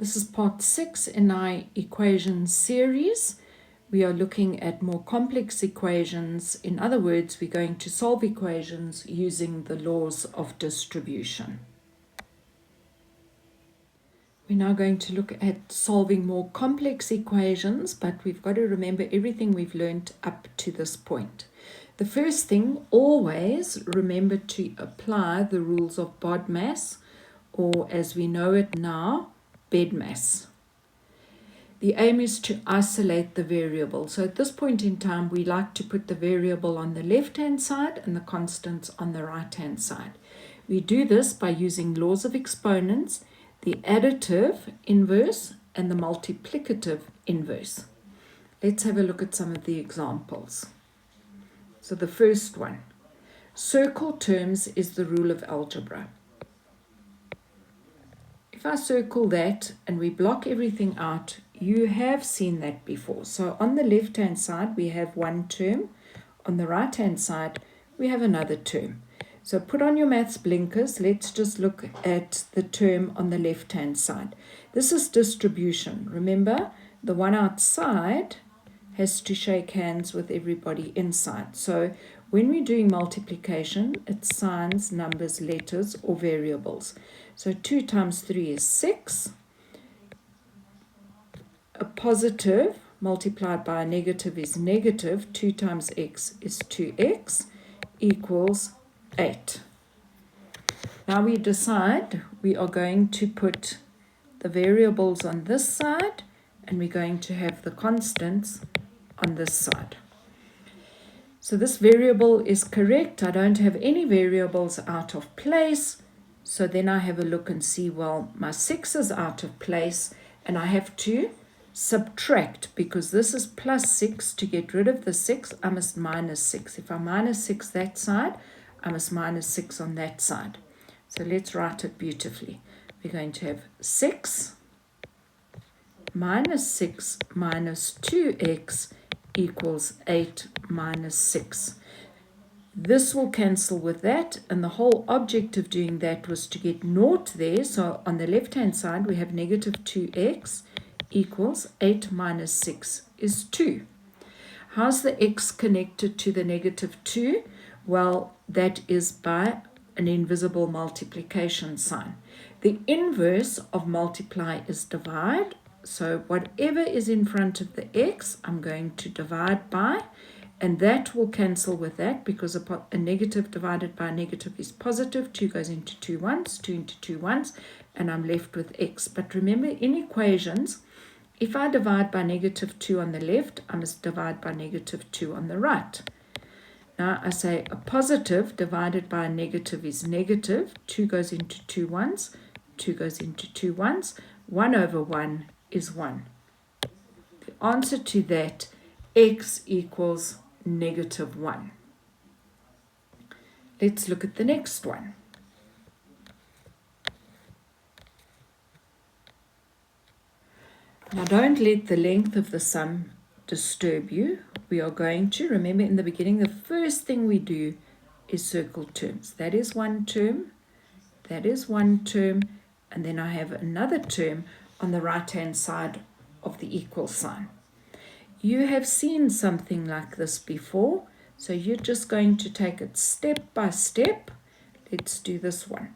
This is part 6 in our equation series. We are looking at more complex equations. In other words, we're going to solve equations using the laws of distribution. We're now going to look at solving more complex equations, but we've got to remember everything we've learned up to this point. The first thing, always remember to apply the rules of BODMAS, or as we know it now, BEDMAS. The aim is to isolate the variable. So at this point in time, we like to put the variable on the left-hand side and the constants on the right-hand side. We do this by using laws of exponents, the additive inverse, and the multiplicative inverse. Let's have a look at some of the examples. So the first one, circle terms is the rule of algebra. If I circle that and we block everything out, you have seen that before. So on the left-hand side, we have one term. On the right-hand side, we have another term. So put on your maths blinkers. Let's just look at the term on the left-hand side. This is distribution. Remember, the one outside has to shake hands with everybody inside. So when we're doing multiplication, it's signs, numbers, letters, or variables. So 2 times 3 is 6. A positive multiplied by a negative is negative. 2 times x is 2x equals 8. Now we decide we are going to put the variables on this side and we're going to have the constants on this side. So this variable is correct. I don't have any variables out of place. So then I have a look and see, well, my 6 is out of place and I have to subtract because this is plus 6. To get rid of the 6, I must minus 6. If I minus 6 that side, I must minus 6 on that side. So let's write it beautifully. We're going to have 6 minus 6 minus 2x equals 8 minus 6. This will cancel with that, and the whole object of doing that was to get naught there. So on the left-hand side, we have negative 2x equals 8 minus 6 is 2. How's the x connected to the negative 2? Well, that is by an invisible multiplication sign. The inverse of multiply is divide. So whatever is in front of the x, I'm going to divide by, and that will cancel with that because a negative divided by a negative is positive. 2 goes into 2 once, 2 into 2 once, and I'm left with x. But remember, in equations, if I divide by negative 2 on the left, I must divide by negative 2 on the right. Now I say a positive divided by a negative is negative. 2 goes into 2 once, 2 goes into 2 once. 1 over 1 is 1. The answer to that, x equals negative 1. Let's look at the next one. Now don't let the length of the sum disturb you. We are going to, remember in the beginning, the first thing we do is circle terms. That is one term, that is one term, and then I have another term on the right-hand side of the equal sign. You have seen something like this before, so you're just going to take it step by step. Let's do this one.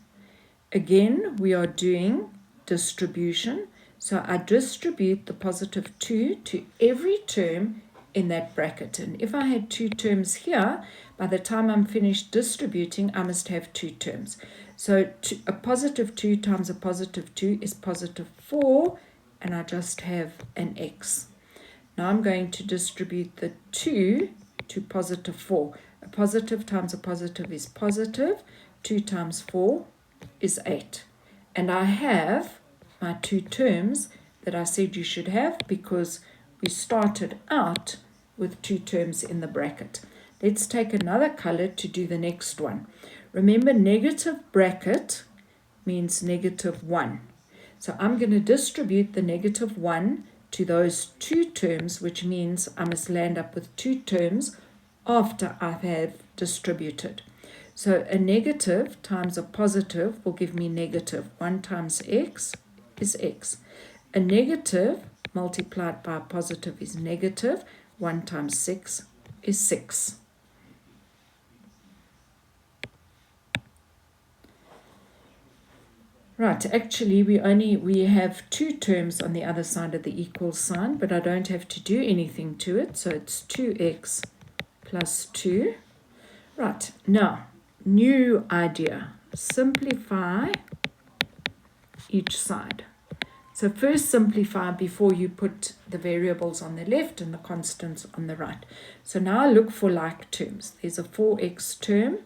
Again, we are doing distribution. So I distribute the positive 2 to every term in that bracket. And if I had 2 terms here, by the time I'm finished distributing, I must have 2 terms. So a positive 2 times a positive 2 is positive 4, and I just have an x. Now I'm going to distribute the 2 to positive 4. A positive times a positive is positive. 2 times 4 is 8. And I have my 2 terms that I said you should have because we started out with 2 terms in the bracket. Let's take another color to do the next one. Remember, negative bracket means negative 1. So I'm going to distribute the negative 1 to those 2 terms, which means I must land up with 2 terms after I have distributed. So a negative times a positive will give me negative. 1 times x is x. A negative multiplied by a positive is negative. 1 times 6 is 6. Right, actually we have 2 terms on the other side of the equal sign, but I don't have to do anything to it, so it's 2x plus 2. Right, now, new idea. Simplify each side. So first simplify before you put the variables on the left and the constants on the right. So now look for like terms. There's a 4x term.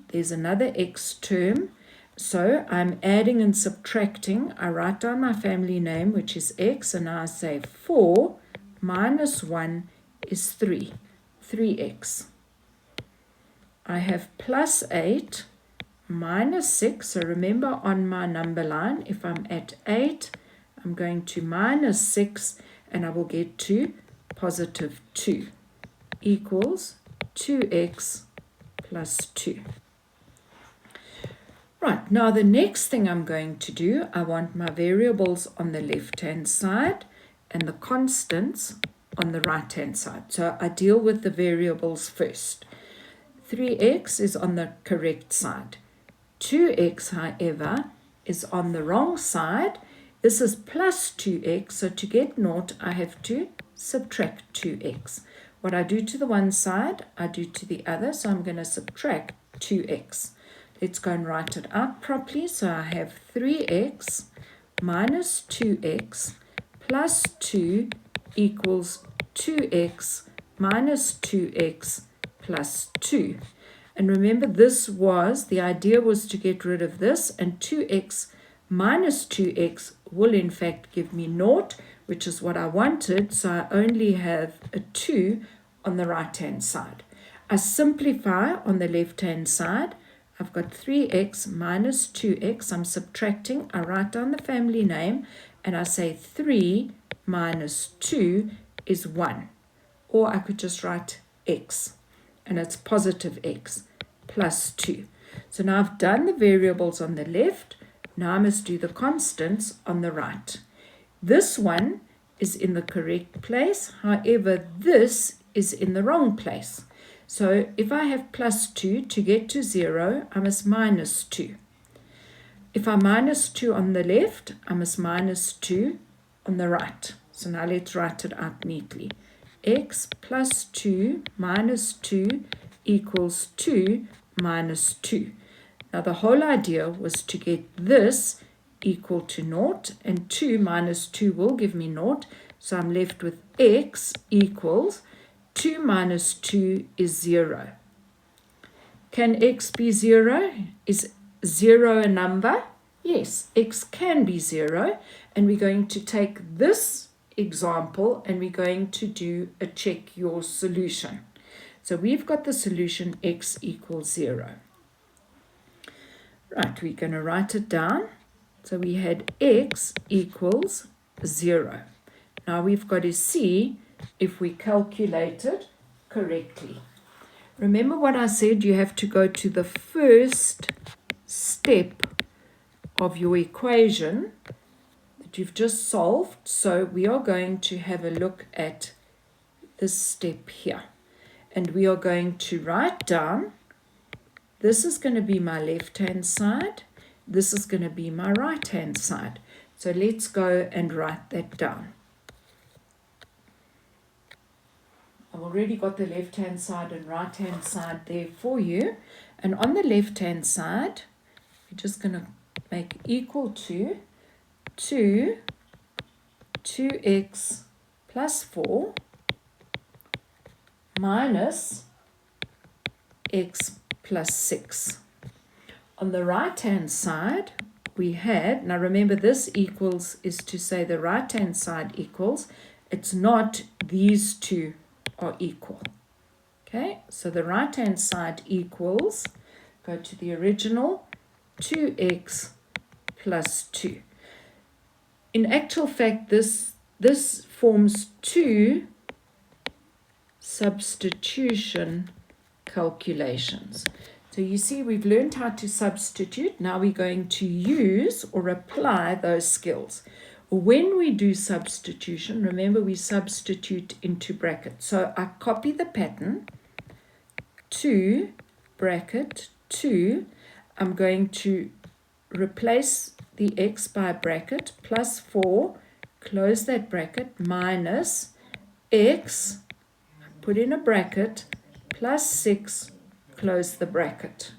There's another x term. So I'm adding and subtracting. I write down my family name, which is x, and I say 4 minus 1 is 3. 3x. I have plus 8 minus 6. So remember on my number line, if I'm at 8, I'm going to minus 6, and I will get to positive 2 equals 2x plus 2. Right, now the next thing I'm going to do, I want my variables on the left-hand side and the constants on the right-hand side. So I deal with the variables first. 3x is on the correct side. 2x, however, is on the wrong side. This is plus 2x, so to get naught, I have to subtract 2x. What I do to the one side, I do to the other, so I'm going to subtract 2x. Let's go and write it out properly. So I have 3x minus 2x plus 2 equals 2x minus 2x plus 2. And remember, the idea was to get rid of this, and 2x minus 2x will in fact give me naught, which is what I wanted, so I only have a 2 on the right-hand side. I simplify on the left-hand side. I've got 3x minus 2x. I'm subtracting. I write down the family name, and I say 3 minus 2 is 1. Or I could just write x, and it's positive x plus 2. So now I've done the variables on the left. Now I must do the constants on the right. This one is in the correct place. However, this is in the wrong place. So if I have plus 2, to get to 0, I must minus 2. If I minus 2 on the left, I must minus 2 on the right. So now let's write it out neatly. X plus 2 minus 2 equals 2 minus 2. Now the whole idea was to get this equal to naught, and 2 minus 2 will give me naught. So I'm left with x equals 2 minus 2 is 0. Can x be 0? Is 0 a number? Yes, x can be 0. And we're going to take this example and we're going to do a check your solution. So we've got the solution x equals 0. Right, we're going to write it down. So we had x equals 0. Now we've got to see if we calculated correctly. Remember what I said, you have to go to the first step of your equation that you've just solved. So we are going to have a look at this step here. And we are going to write down, this is going to be my left-hand side, this is going to be my right-hand side. So let's go and write that down. I've already got the left-hand side and right-hand side there for you. And on the left-hand side, we're just going to make equal to 2x plus 4 minus x plus 6. On the right-hand side, we had, now remember this equals is to say the right-hand side equals, it's not these two are equal. Okay, so the right-hand side equals, go to the original, 2x plus 2. In actual fact, this forms two substitution calculations. So you see, we've learned how to substitute. Now we're going to use or apply those skills. When we do substitution, remember we substitute into brackets. So I copy the pattern, 2, bracket, 2. I'm going to replace the x by a bracket, plus 4, close that bracket, minus x, put in a bracket, plus 6, close the bracket.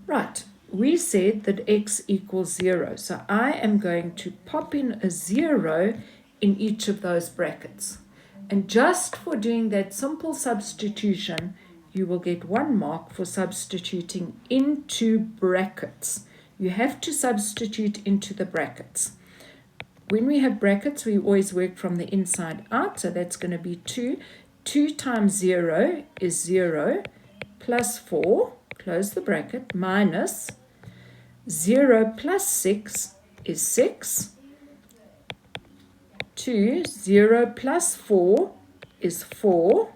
Right, we said that x equals 0, so I am going to pop in a 0 in each of those brackets. And just for doing that simple substitution, you will get 1 mark for substituting into brackets. You have to substitute into the brackets. When we have brackets, we always work from the inside out, so that's going to be 2. 2 times 0 is 0, plus 4, close the bracket, minus 0 plus 6 is 6. 2, 0 plus 4 is 4.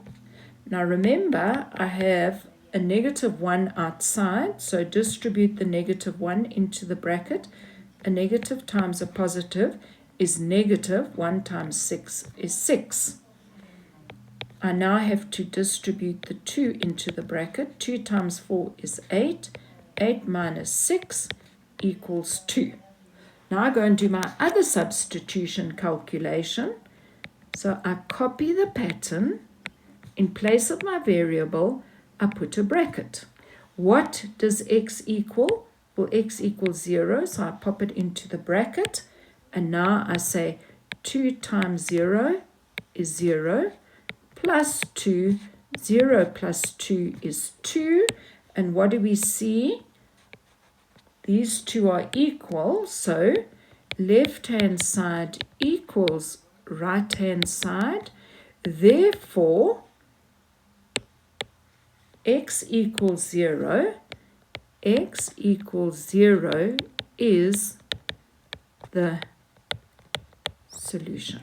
Now remember, I have a negative 1 outside, so distribute the negative 1 into the bracket. A negative times a positive is negative. 1 times 6 is 6. I now have to distribute the 2 into the bracket. 2 times 4 is 8. 8 minus 6 equals 2. Now I go and do my other substitution calculation. So I copy the pattern. In place of my variable, I put a bracket. What does x equal? Well, x equals 0, so I pop it into the bracket. And now I say 2 times 0 is 0, plus 2. 0 plus 2 is 2. And what do we see? These two are equal, so left-hand side equals right-hand side. Therefore, x equals 0. X equals 0 is the solution.